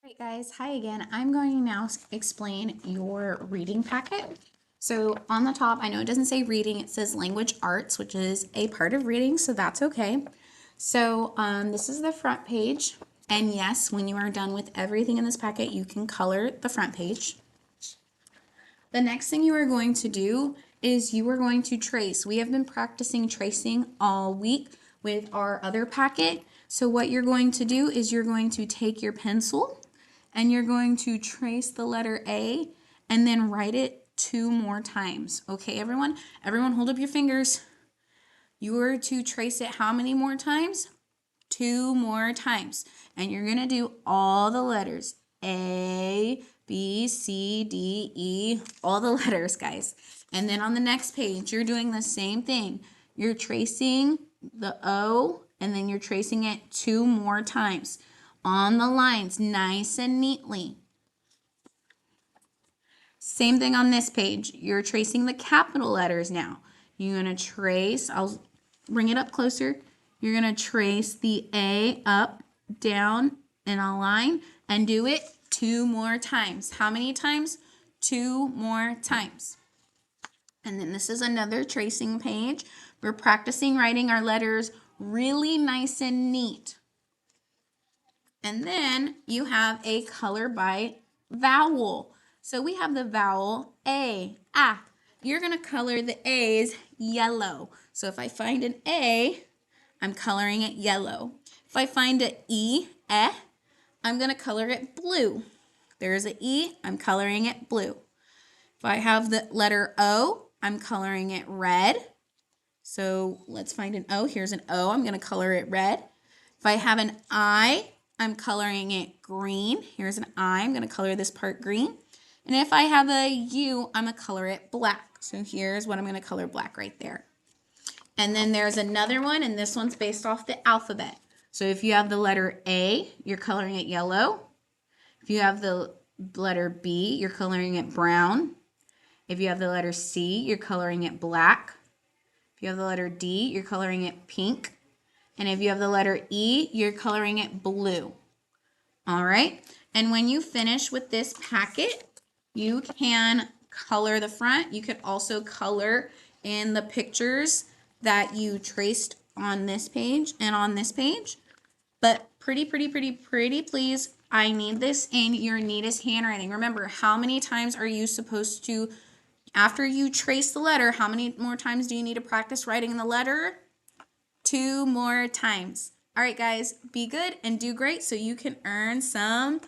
Alright guys, hi again. I'm going to now explain your reading packet. So on the top, I know it doesn't say reading, it says language arts, which is a part of reading, so that's okay. So this is the front page, and yes, when you are done with everything in this packet, you can color the front page. The next thing you are going to do is you are going to trace. We have been practicing tracing all week with our other packet. So what you're going to do is you're going to take your pencil and you're going to trace the letter A and then write it 2 more times. Okay, everyone? Everyone hold up your fingers. You are to trace it how many more times? 2 more times. And you're going to do all the letters. A, B, C, D, E, all the letters, guys. And then on the next page, you're doing the same thing. You're tracing the O, and then you're tracing it 2 more times on the lines, nice and neatly. Same thing on this page. You're tracing the capital letters now. You're going to trace, I'll bring it up closer. You're going to trace the A up, down, in a line, and do it 2 more times. How many times? 2 more times. And then this is another tracing page. We're practicing writing our letters really nice and neat. And then you have a color by vowel. So we have the vowel A, ah. You're going to color the A's yellow. So if I find an A, I'm coloring it yellow. If I find an E, eh, I'm going to color it blue. There's an E, I'm coloring it blue. If I have the letter O, I'm coloring it red. So let's find an O. Here's an O, I'm going to color it red. If I have an I, I'm coloring it green. Here's an I, I'm going to color this part green. And if I have a U, I'm going to color it black. So here's what I'm going to color black right there. And then there's another one, and this one's based off the alphabet. So if you have the letter A, you're coloring it yellow. If you have the letter B, you're coloring it brown. If you have the letter C, you're coloring it black. If you have the letter D, you're coloring it pink. And if you have the letter E, you're coloring it blue. All right. And when you finish with this packet, you can color the front. You could also color in the pictures that you traced on this page and on this page. But pretty, please, I need this in your neatest handwriting. Remember, how many times are you supposed to, after you trace the letter, how many more times do you need to practice writing the letter? 2 more times. All right, guys, be good and do great so you can earn some